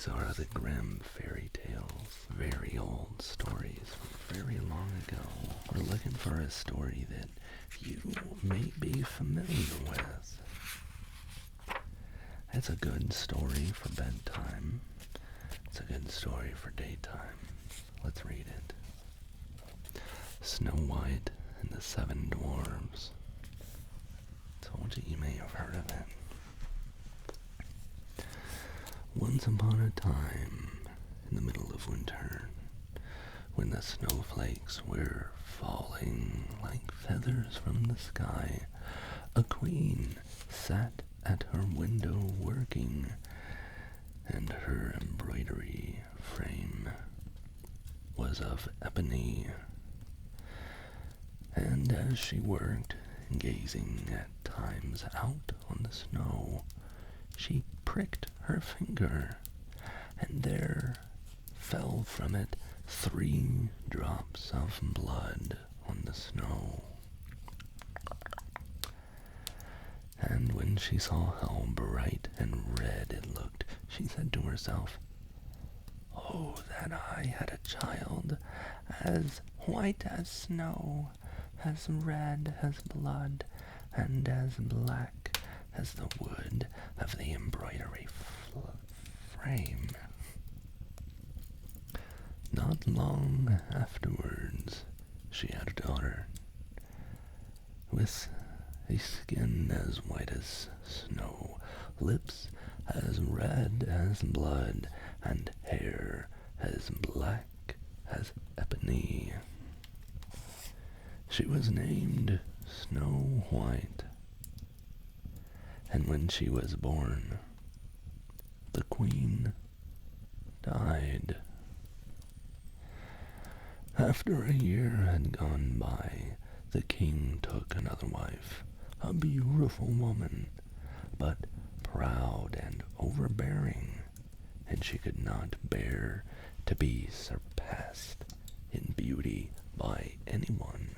These are the Grimm fairy tales, very old stories from very long ago. We're looking for a story that you may be familiar with. It's a good story for bedtime. It's a good story for daytime. Let's read it. Snow White and the Seven Dwarves. Told you may have heard of it. Once upon a time, in the middle of winter, when the snowflakes were falling like feathers from the sky, a queen sat at her window working, and her embroidery frame was of ebony. And as she worked, gazing at times out on the snow, she pricked her finger, and there fell from it 3 drops of blood on the snow. And when she saw how bright and red it looked, she said to herself, "Oh, that I had a child as white as snow, as red as blood, and as black as the wood of the embroidery frame." Not long afterwards, she had a daughter, with a skin as white as snow, lips as red as blood, and hair as black as ebony. She was named Snow White, and when she was born, the queen died. After a year had gone by, the king took another wife, a beautiful woman, but proud and overbearing, and she could not bear to be surpassed in beauty by anyone.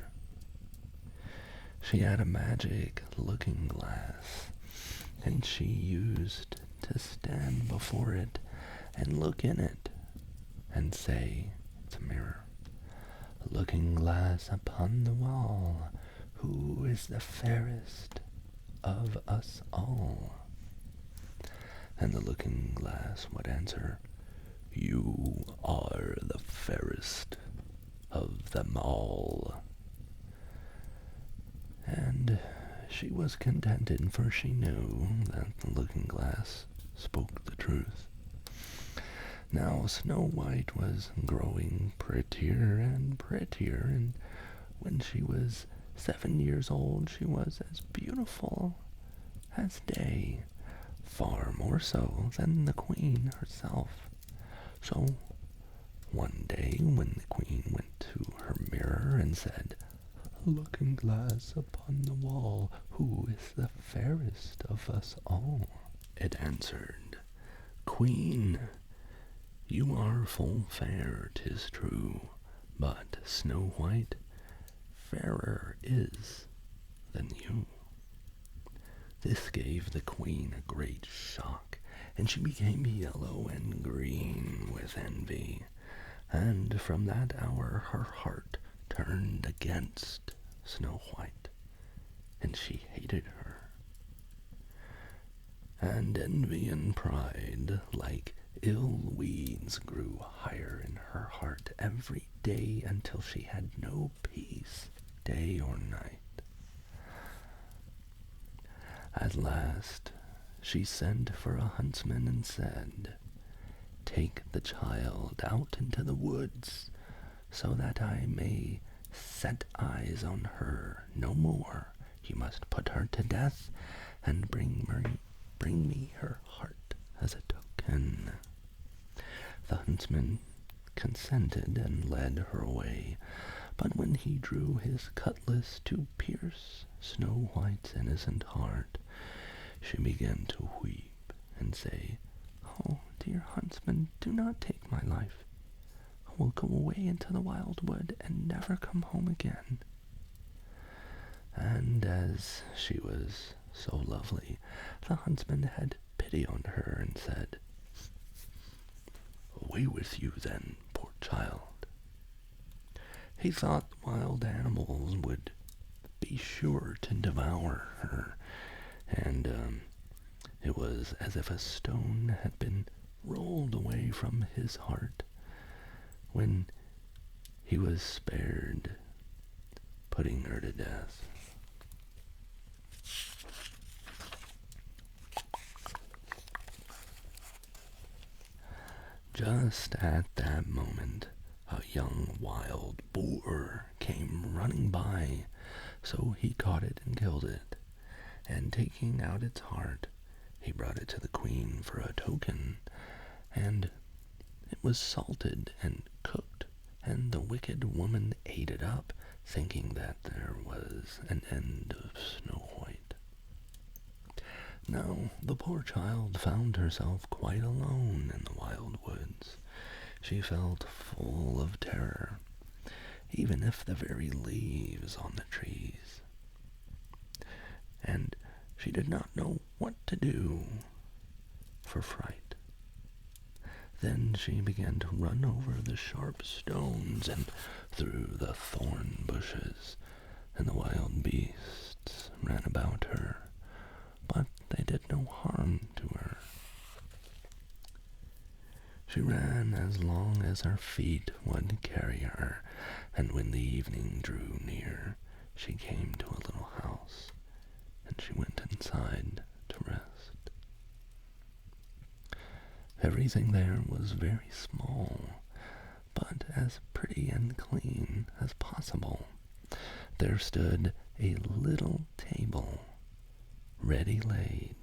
She had a magic looking glass, and she used to stand before it and look in it and say, "It's a mirror. Looking glass upon the wall, who is the fairest of us all?" And the looking glass would answer, "You are the fairest of them all." And she was contented, for she knew that the looking glass spoke the truth. Now Snow White was growing prettier and prettier, and when she was 7 years old, she was as beautiful as day, far more so than the queen herself. So one day, when the queen went to her mirror and said, "Looking glass upon the wall, who is the fairest of us all?" it answered, "Queen, you are full fair, 'tis true, but Snow White fairer is than you." This gave the queen a great shock, and she became yellow and green with envy, and from that hour her heart turned against Snow White, and she hated her. And envy and pride, like ill weeds, grew higher in her heart every day until she had no peace, day or night. At last she sent for a huntsman and said, "Take the child out into the woods, so that I may set eyes on her no more. You must put her to death, and bring me her heart as a token." The huntsman consented and led her away, but when he drew his cutlass to pierce Snow White's innocent heart, she began to weep and say, "Oh, dear huntsman, do not take my life. I will go away into the wild wood and never come home again." And as she was so lovely, the huntsman had pity on her and said, Away with you then, poor child. He thought the wild animals would be sure to devour her, and it was as if a stone had been rolled away from his heart when he was spared putting her to death. Just at that moment, a young wild boar came running by, so he caught it and killed it, and taking out its heart, he brought it to the queen for a token, and it was salted and cooked, and the wicked woman ate it up, thinking that there was an end of Snow White. Now, the poor child found herself quite alone in the wild woods. She felt full of terror, even if the very leaves on the trees. And she did not know what to do for fright. Then she began to run over the sharp stones and through the thorn bushes, and the wild beasts ran about her, but they did no harm to her. She ran as long as her feet would carry her, and when the evening drew near, she came to a little house, and she went inside to rest. Everything there was very small, but as pretty and clean as possible. There stood a little table, ready laid,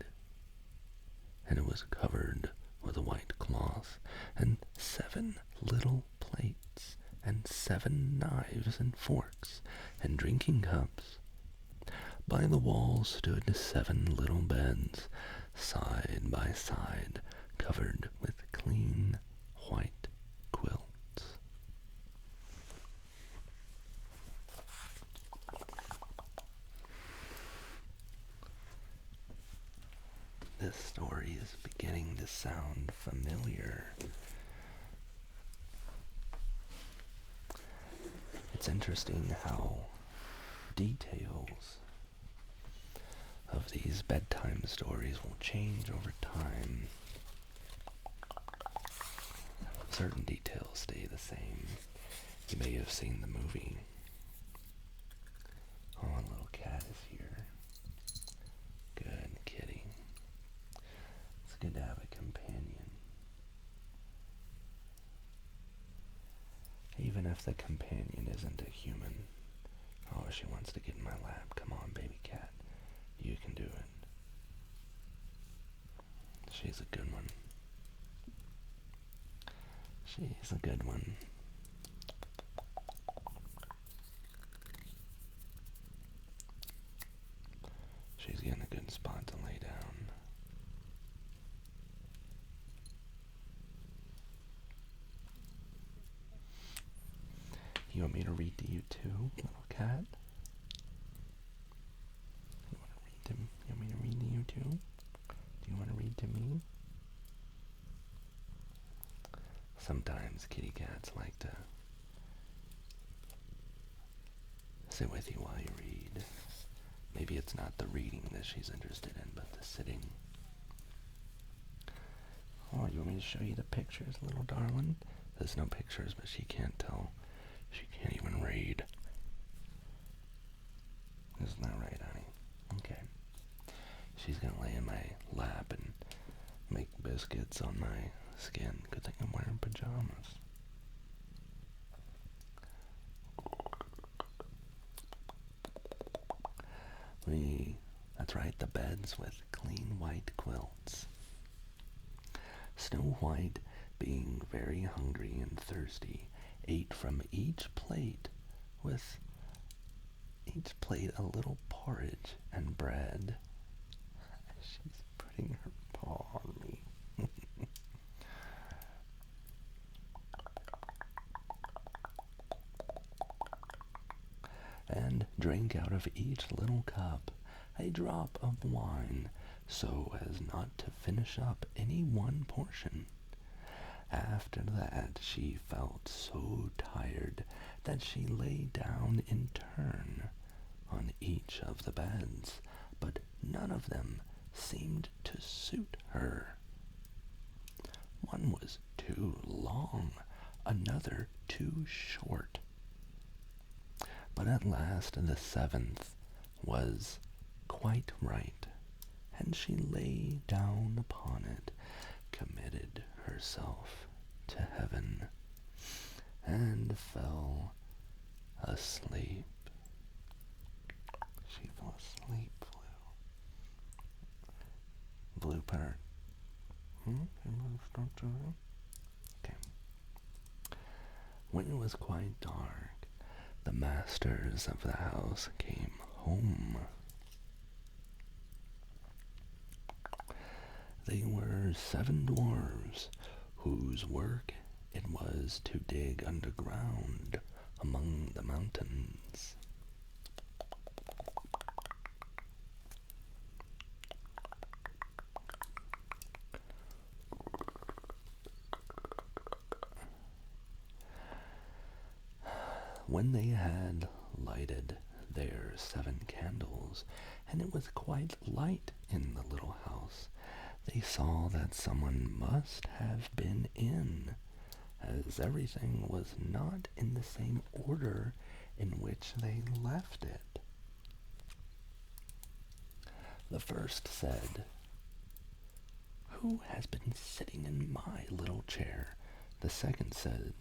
and it was covered with a white cloth, and 7 little plates, and 7 knives and forks, and drinking cups. By the wall stood 7 little beds, side by side, covered with clean white quilts. This story is beginning to sound familiar. It's interesting how details of these bedtime stories will change over time. Certain details stay the same. You may have seen the movie. Oh, a little cat is here. Good kitty. It's good to have a companion. Even if the companion isn't a human. Oh, she wants to get in my lap. Come on, baby cat. You can do it. She's a good one. She's a good one. She's getting a good spot to lay down. You want me to read to you too, little cat? You want me to read to you too? Do you want to read to me? Sometimes kitty cats like to sit with you while you read. Maybe it's not the reading that she's interested in, but the sitting. Oh, you want me to show you the pictures, little darling? There's no pictures, but she can't tell. She can't even read. Isn't that right, honey? Okay. She's gonna lay in my lap and make biscuits on my skin. Good thing I'm wearing pajamas. That's right, the beds with clean white quilts. Snow White, being very hungry and thirsty, ate from each plate, with each plate a little porridge and bread. She's putting her paw on me. And drank out of each little cup a drop of wine, so as not to finish up any one portion. after that she felt so tired that she lay down in turn on each of the beds, but none of them seemed to suit her. One was too long, another too short. But at last the seventh was quite right, and she lay down upon it, committed herself to heaven, and fell asleep. She fell asleep, Blue part. Okay. When it was quite dark, the masters of the house came home. They were 7 dwarves, whose work it was to dig underground among the mountains. When they had lighted their 7 candles, and it was quite light in the little house, they saw that someone must have been in, as everything was not in the same order in which they left it. The first said, "Who has been sitting in my little chair?" The second said,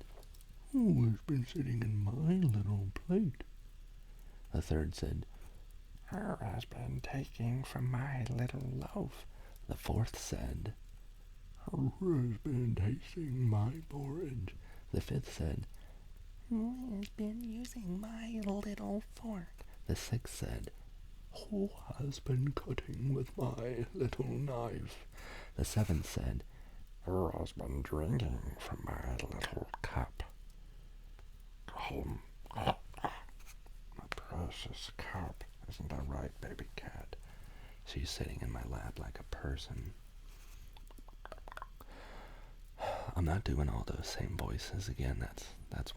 "Who has been sitting in my little plate?" The third said, "Who has been taking from my little loaf?" The fourth said, "Who has been tasting my porridge?" The fifth said, "Who has been using my little fork?" The sixth said, "Who has been cutting with my little knife?" The seventh said, "Who has been drinking from my little cup?" My precious cup. Isn't that right, baby cat? She's sitting in my lap like a person. I'm not doing all those same voices again. That's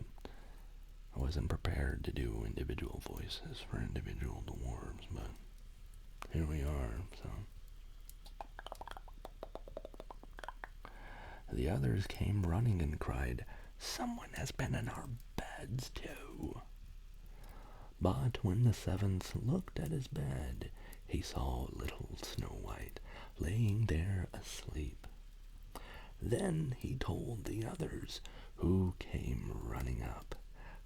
I wasn't prepared to do individual voices for individual dwarves, but here we are, so. The others came running and cried, "Someone has been in our beds too." But when the seventh looked at his bed, he saw little Snow White laying there asleep. Then he told the others, who came running up,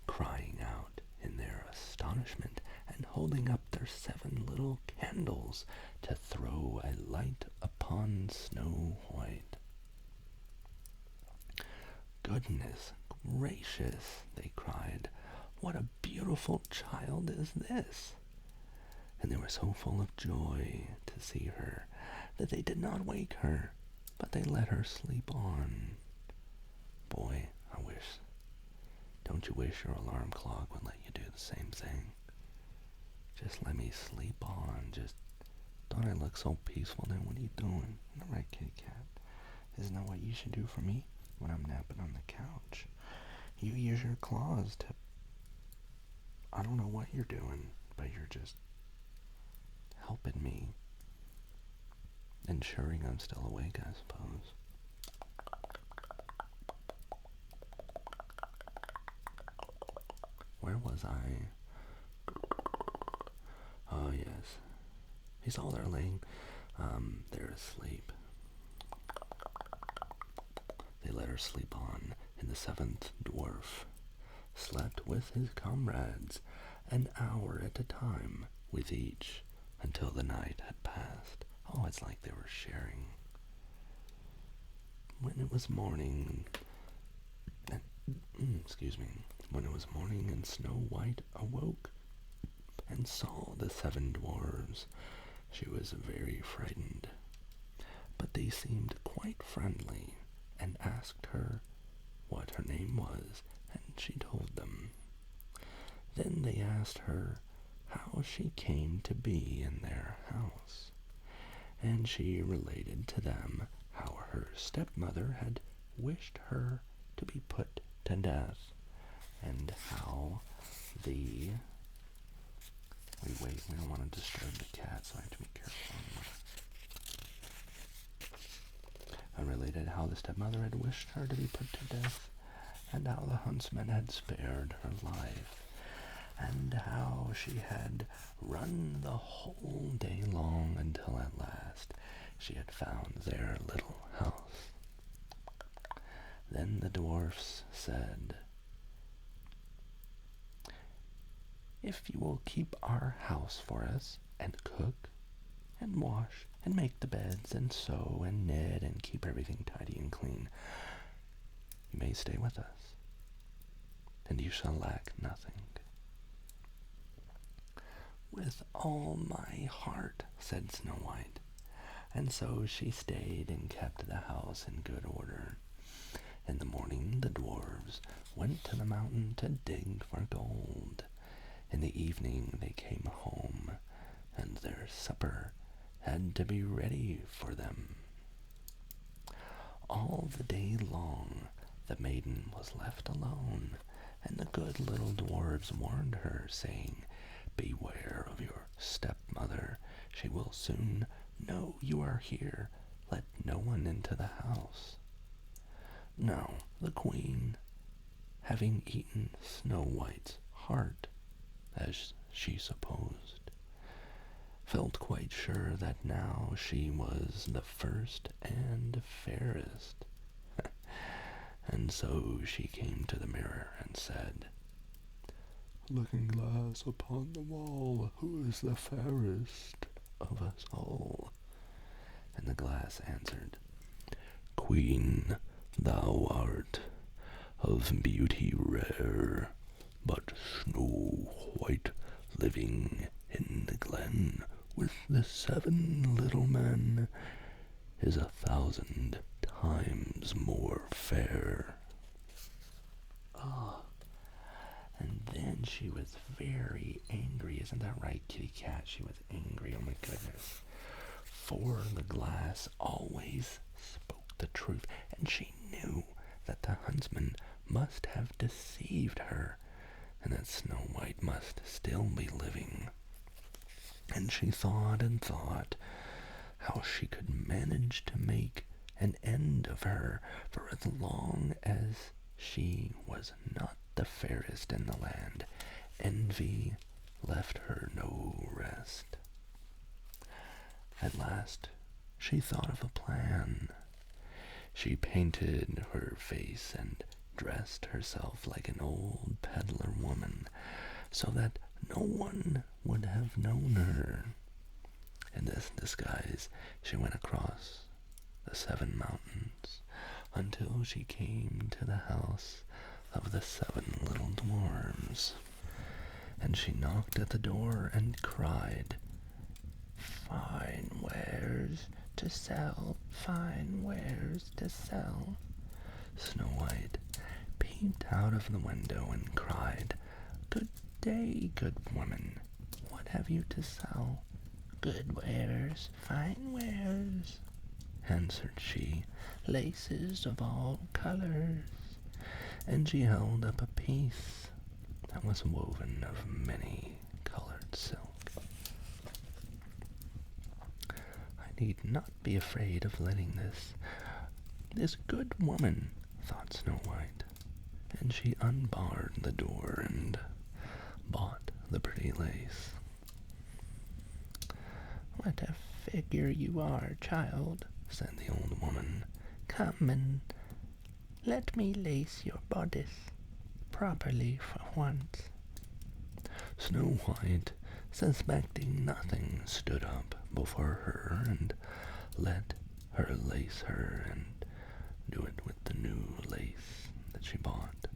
crying out in their astonishment and holding up their 7 little candles to throw a light upon Snow White. "Goodness gracious," they cried, "what a beautiful child is this!" And they were so full of joy to see her that they did not wake her, but they let her sleep on. Boy, don't you wish your alarm clock would let you do the same thing? Just let me sleep on. Don't I look so peaceful now? What are you doing? All right, kitty cat. Isn't that what you should do for me when I'm napping on the couch? You use your claws to... I don't know what you're doing, but you're just helping me. Ensuring I'm still awake, I suppose. Where was I? Oh, yes. He's all there laying. They're asleep. They let her sleep on, and the 7th dwarf slept with his comrades an hour at a time with each until the night had passed. Oh, it's like they were sharing. When it was morning, when it was morning and Snow White awoke and saw the 7 dwarves, she was very frightened. But they seemed quite friendly and asked her what her name was, and she told them. Then they asked her how she came to be in their house, and she related to them how her stepmother had wished her to be put to death, and how the... Wait, we don't want to disturb the cat, so I have to be careful. I related how the stepmother had wished her to be put to death, and how the huntsman had spared her life, and how she had run the whole day long until at last she had found their little house. Then the dwarfs said, "If you will keep our house for us, and cook, and wash, and make the beds, and sew, and knit, and keep everything tidy and clean, you may stay with us, and you shall lack nothing." "With all my heart," said Snow White, and so she stayed and kept the house in good order. In the morning the dwarves went to the mountain to dig for gold. In the evening they came home, and their supper had to be ready for them. All the day long the maiden was left alone, and the good little dwarves warned her, saying, "Beware of your stepmother. She will soon know you are here. Let no one into the house." Now the queen, having eaten Snow White's heart, as she supposed, felt quite sure that now she was the first and fairest. And so she came to the mirror and said, "Looking glass upon the wall, who is the fairest of us all?" And the glass answered, "Queen, thou art of beauty rare, but Snow White, living in the glen with the 7 little men, is 1,000 times more fair." Oh, and then she was very angry. Isn't that right, kitty cat? She was angry, oh my goodness. For the glass always spoke the truth, and she knew that the huntsman must have deceived her, and that Snow White must still be living. And she thought and thought how she could manage to make an end of her, for as long as she was not the fairest in the land, envy left her no rest. At last she thought of a plan. She painted her face and dressed herself like an old peddler woman, so that no one would have known her. In this disguise she went across the 7 mountains until she came to the house of the 7 little dwarves. And she knocked at the door and cried, "Fine wares to sell, fine wares to sell." Snow White peeped out of the window and cried, "Good day, good woman. What have you to sell?" "Good wares, fine wares," answered she, "laces of all colors." And she held up a piece that was woven of many colored silk. "I need not be afraid of letting this good woman," thought Snow White, and she unbarred the door and bought the pretty lace. "What a figure you are, child," said the old woman. "Come and let me lace your bodice properly for once." Snow White, suspecting nothing, stood up before her and let her lace her and do it with the new lace that she bought.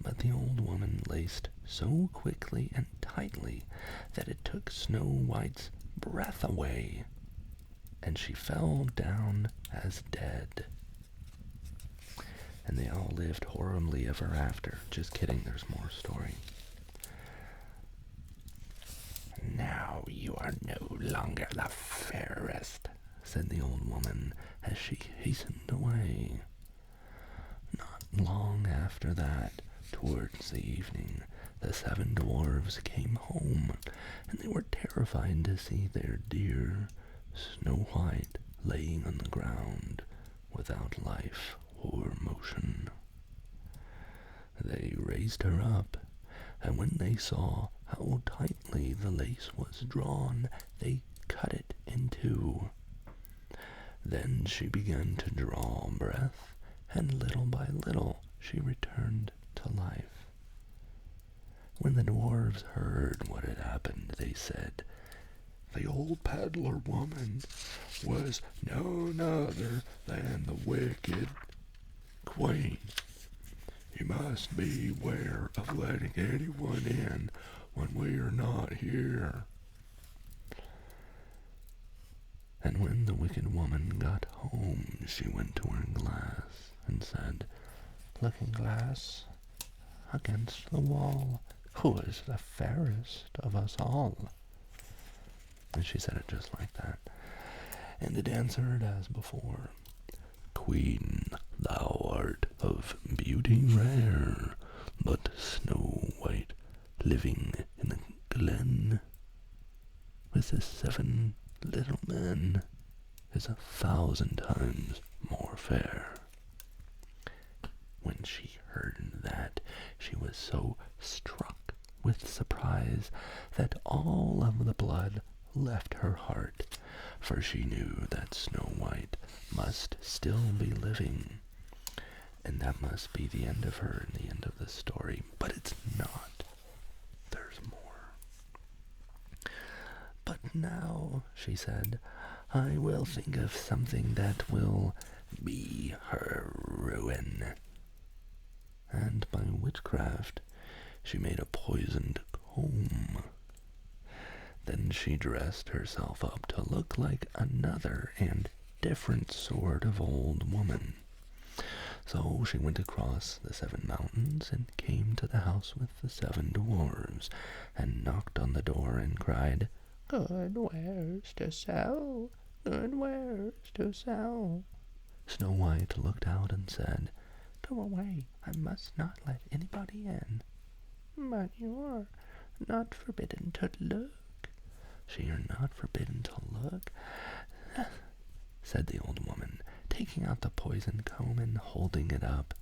But the old woman laced so quickly and tightly that it took Snow White's breath away, and she fell down as dead. And they all lived horribly ever after. Just kidding, there's more story. "Now you are no longer the fairest," said the old woman as she hastened away. after that, towards the evening, the 7 dwarves came home, and they were terrified to see their dear Snow White laying on the ground without life or motion. They raised her up, and when they saw how tightly the lace was drawn, they cut it in two. Then she began to draw breath, and little by little she returned to life. When the dwarves heard what had happened, they said, "The old peddler woman was none other than the wicked queen. You must beware of letting anyone in when we are not here." And when the wicked woman got home, she went to her glass and said, "Looking glass against the wall, who is the fairest of us all?" And she said it just like that. And it answered as before, "Queen, thou art of beauty rare, but Snow White, living in the glen with the 7 little men, is 1,000 times more fair." When she heard that, she was so struck with surprise that all of the blood left her heart, for she knew that Snow White must still be living, and that must be the end of her and the end of the story. But it's not. There's more. "But now," she said, "I will think of something that will be her ruin." And by witchcraft she made a poisoned comb. Then she dressed herself up to look like another and different sort of old woman. So she went across the 7 mountains and came to the house with the 7 dwarves, and knocked on the door and cried, "Good wares to sell, good wares to sell." Snow White looked out and said, "Go away, I must not let anybody in." "But you are not forbidden to look." "You're not forbidden to look," said the old woman, taking out the poisoned comb and holding it up.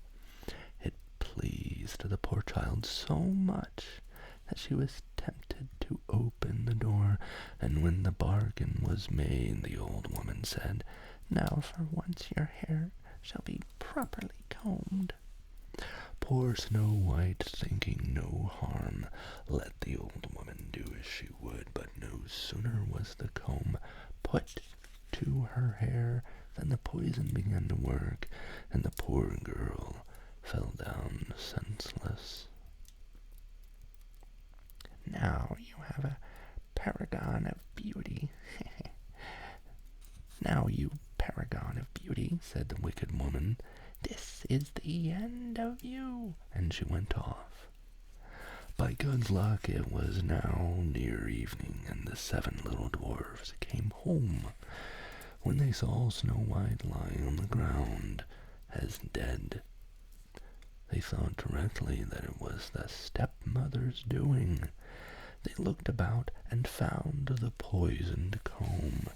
It pleased the poor child so much that she was tempted to open the door, and when the bargain was made, the old woman said, "Now for once your hair shall be properly combed." Poor Snow White, thinking no harm, let the old woman do as she would, but no sooner was the comb put to her hair than the poison began to work, and the poor girl fell down senseless. "Now you have a paragon of beauty." "Now, you paragon of beauty," said the wicked woman, "this is the end of you," and she went off. By good luck it was now near evening, and the 7 little dwarfs came home. When they saw Snow White lying on the ground as dead, they thought directly that it was the stepmother's doing. They looked about and found the poisoned comb,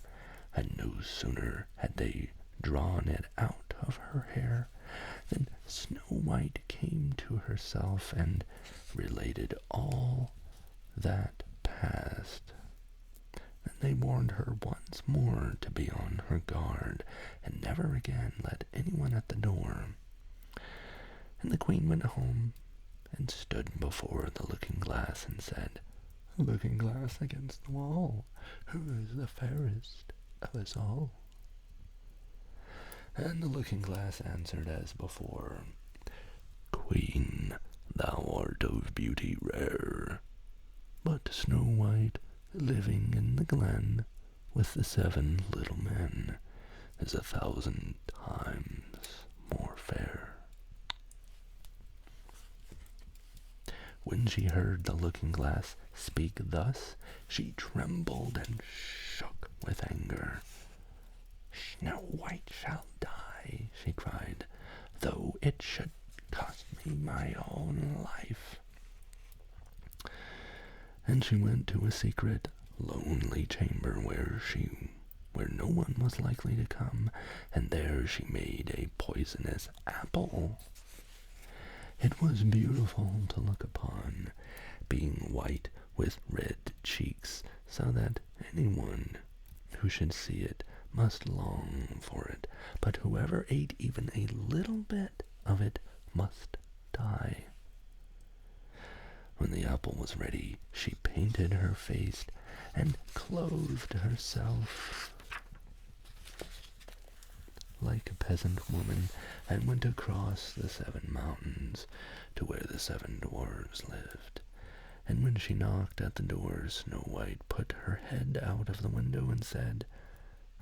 and no sooner had they drawn it out of her hair than Snow White came to herself and related all that passed. Then they warned her once more to be on her guard, and never again let anyone at the door. And the queen went home and stood before the looking-glass and said, "Looking glass against the wall, who is the fairest of us all?" And the looking-glass answered as before, "Queen, thou art of beauty rare, but Snow White, living in the glen with the 7 little men, is 1,000 times more fair." When she heard the looking-glass speak thus, she trembled and shook with anger. "Snow White shall die," she cried, "though it should cost me me my own life. And she went to a secret, lonely chamber where no one was likely to come, and there she made a poisonous apple. It was beautiful to look upon, being white with red cheeks, so that anyone who should see it must long for it, but whoever ate even a little bit of it must die. When the apple was ready, she painted her face and clothed herself like a peasant woman, and went across the 7 mountains to where the 7 dwarves lived. And when she knocked at the door, Snow White put her head out of the window and said,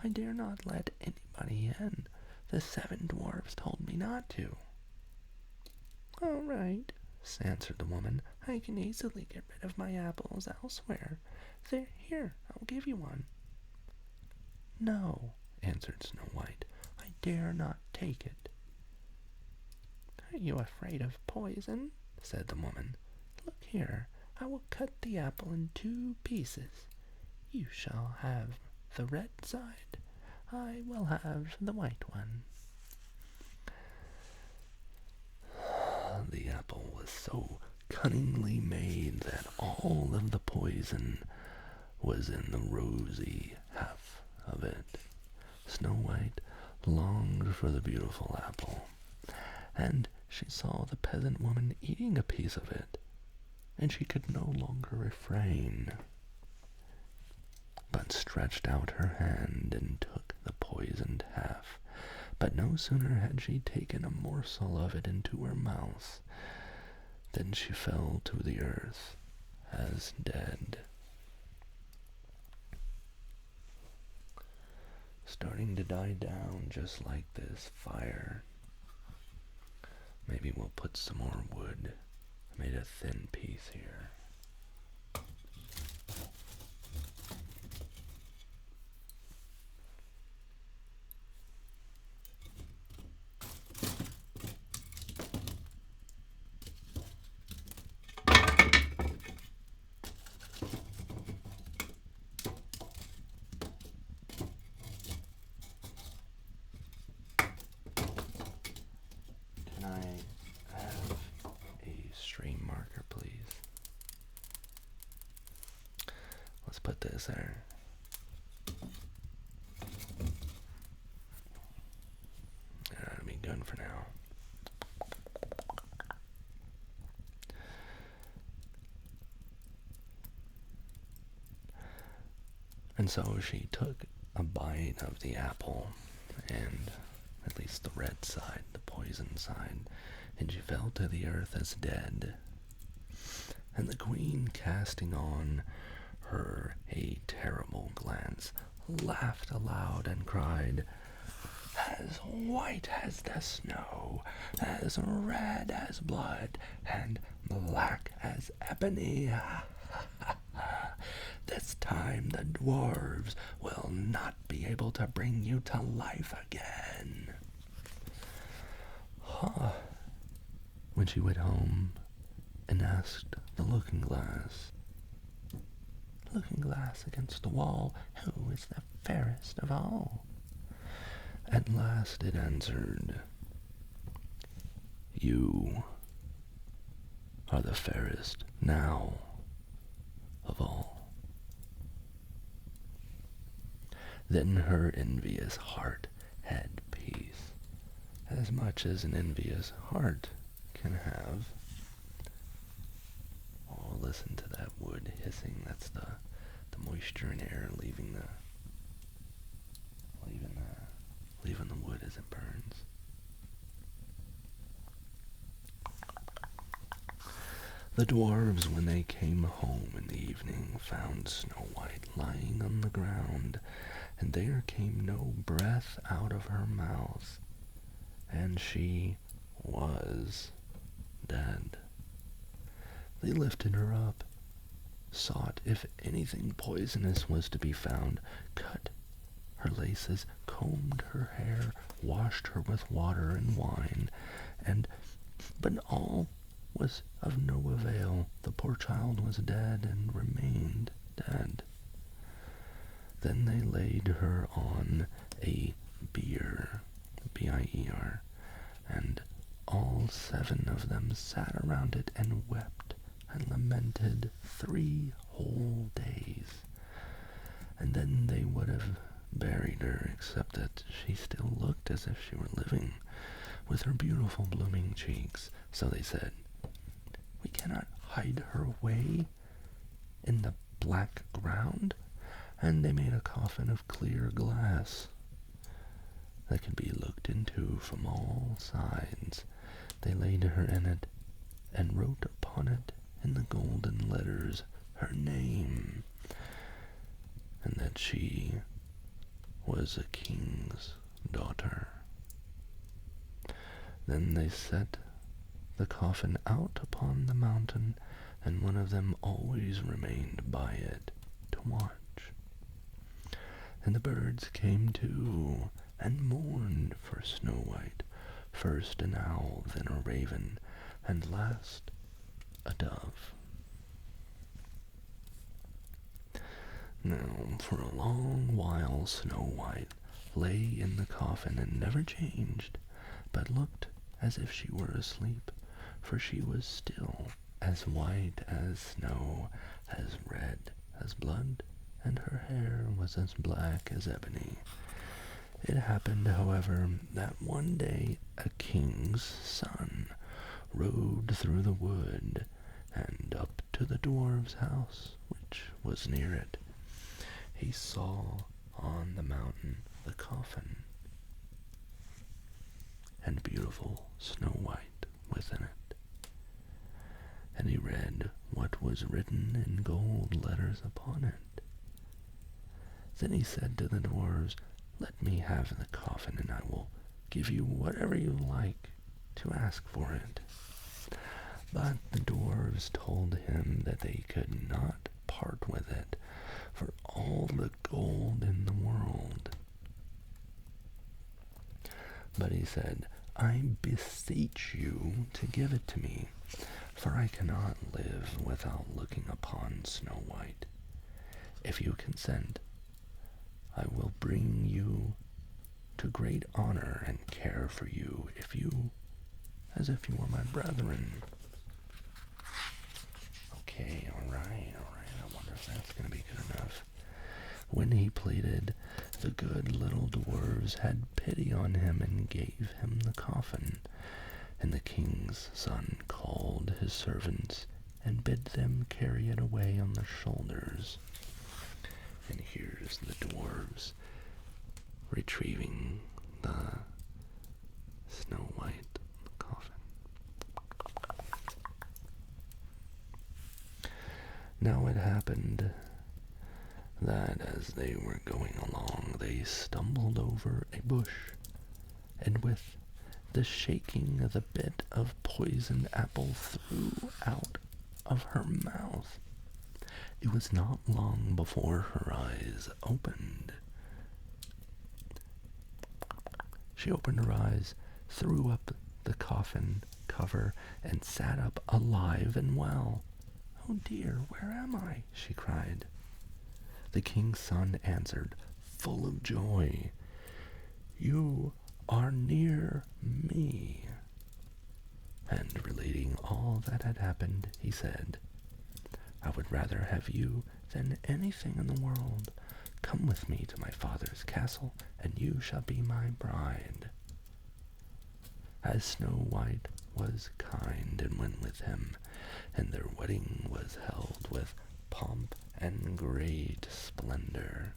"I dare not let anybody in. The 7 dwarves told me not to." "All right," answered the woman. "I can easily get rid of my apples elsewhere. Here, I'll give you one." "No," answered Snow White. "I dare not take it." "Are you afraid of poison?" said the woman. "Look here, I will cut the apple in 2 pieces. You shall have the red side. I will have the white one." The apple was so cunningly made that all of the poison was in the rosy half of it. Snow White longed for the beautiful apple, and she saw the peasant woman eating a piece of it, and she could no longer refrain, but stretched out her hand and took the poisoned half. But no sooner had she taken a morsel of it into her mouth than she fell to the earth as dead. Starting to die down just like this fire. Maybe we'll put some more wood. I made a thin piece here. Can I have a stream marker, please? Let's put this there. That'll be good for now. And so she took a bite of the apple, and at least the red side, the poison side, and she fell to the earth as dead. And the queen, casting on her a terrible glance, laughed aloud and cried, "As white as the snow, as red as blood, and black as ebony. This time the dwarves will not be able to bring you to life again." When she went home and asked the looking glass, "Looking glass against the wall, who is the fairest of all?" At last it answered, "You are the fairest now of all." Then her envious heart had peace, as much as an envious heart can have. Oh, listen to that wood hissing. That's the moisture in air leaving the wood as it burns. The dwarves, when they came home in the evening, found Snow White lying on the ground, and there came no breath out of her mouth, and she was dead. They lifted her up, sought if anything poisonous was to be found, cut her laces, combed her hair, washed her with water and wine, and But all was of no avail. The poor child was dead and remained dead. Then they laid her on a bier, B-I-E-R, and all 7 of them sat around it and wept and lamented 3 whole days. And then they would have buried her, except that she still looked as if she were living, with her beautiful blooming cheeks. So they said, "We cannot hide her away in the black ground." And they made a coffin of clear glass that could be looked into from all sides. They laid her in it and wrote upon it in the golden letters her name, and that she was a king's daughter. Then they set the coffin out upon the mountain, and one of them always remained by it to watch. And the birds came too, and mourned for Snow White, first an owl, then a raven, and last a dove. Now, for a long while Snow White lay in the coffin and never changed, but looked as if she were asleep, for she was still as white as snow, as red as blood, and her hair was as black as ebony. It happened, however, that one day a king's son rode through the wood and up to the dwarf's house, which was near it. He saw on the mountain the coffin, and beautiful Snow White within it. And he read what was written in gold letters upon it. Then he said to the dwarves, "Let me have the coffin, and I will give you whatever you like to ask for it." But the dwarves told him that they could not part with it for all the gold in the world. But he said, "I beseech you to give it to me, for I cannot live without looking upon Snow White. If you consent, I will bring you to great honor and care for you as if you were my brethren." Okay, alright, I wonder if that's going to be good enough. When he pleaded, the good little dwarves had pity on him and gave him the coffin. And the king's son called his servants and bid them carry it away on their shoulders. And here's the dwarves retrieving the Snow White coffin. Now it happened that as they were going along, they stumbled over a bush, and with the shaking of the bit of poisoned apple flew out of her mouth. It was not long before her eyes opened. She opened her eyes, threw up the coffin cover, and sat up alive and well. "Oh dear, where am I?" she cried. The king's son answered, full of joy, "You are near me." And relating all that had happened, he said, "I would rather have you than anything in the world. Come with me to my father's castle, and you shall be my bride." As Snow White was kind and went with him, and their wedding was held with pomp and great splendor.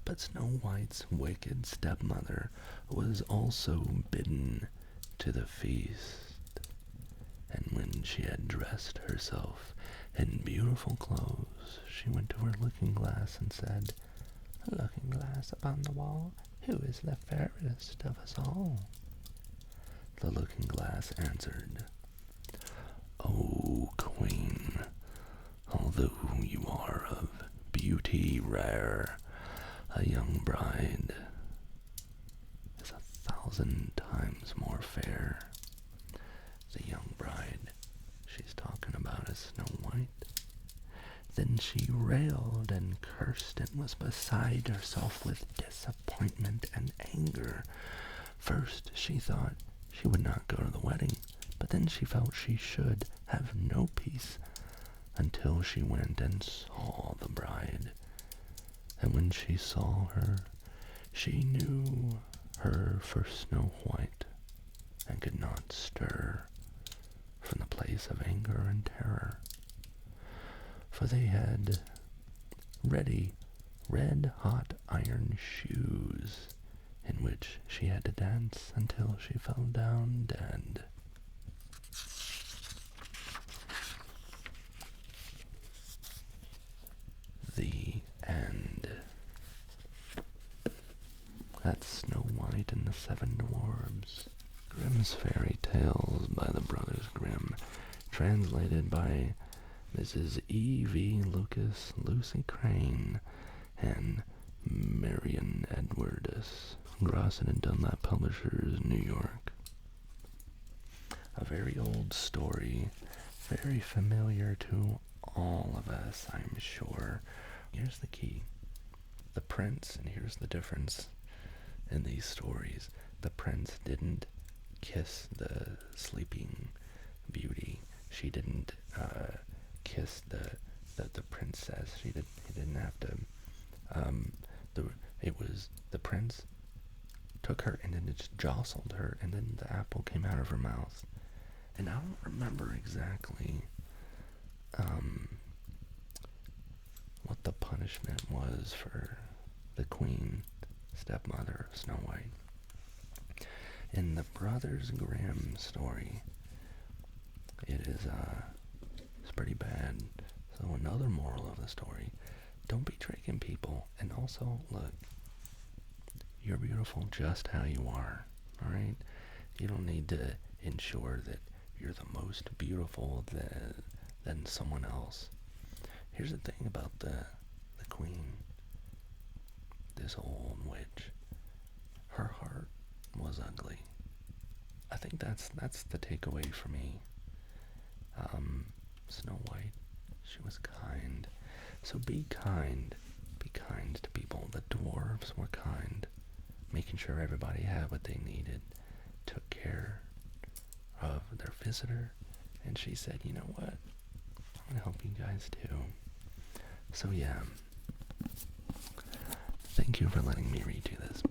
But Snow White's wicked stepmother was also bidden to the feast, and when she had dressed herself in beautiful clothes, she went to her looking-glass and said, "Looking-glass upon the wall, who is the fairest of us all?" The looking-glass answered, "O queen, although you are of beauty rare, a young bride is 1,000 times more fair. Then she railed and cursed and was beside herself with disappointment and anger. First she thought she would not go to the wedding, but then she felt she should have no peace until she went and saw the bride. And when she saw her, she knew her for Snow White, and could not stir from the place of anger and terror. For they had ready red-hot iron shoes, in which she had to dance until she fell down dead. The end. That's Snow White and the Seven Dwarves. Grimm's Fairy Tales by the Brothers Grimm, translated by Mrs. E.V. Lucas, Lucy Crane, and Marion Edwards, Grosset and Dunlap Publishers, New York. A very old story, very familiar to all of us, I'm sure. Here's the key. The prince, and here's the difference in these stories. The prince didn't kiss the sleeping beauty. She didn't kiss the princess. He didn't have to. It was the prince took her and then it just jostled her, and then the apple came out of her mouth. And I don't remember exactly what the punishment was for the queen, stepmother of Snow White. In the Brothers Grimm story, it's pretty bad. So another moral of the story, don't be tricking people. And also, look, you're beautiful just how you are, alright? You don't need to ensure that you're the most beautiful than someone else. Here's the thing about the queen, this old witch. Her heart was ugly. I think that's the takeaway for me. Snow White, she was kind. So be kind to people. The dwarves were kind, making sure everybody had what they needed, took care of their visitor, and she said, you know what, I'm going to help you guys too. So yeah, thank you for letting me read you this.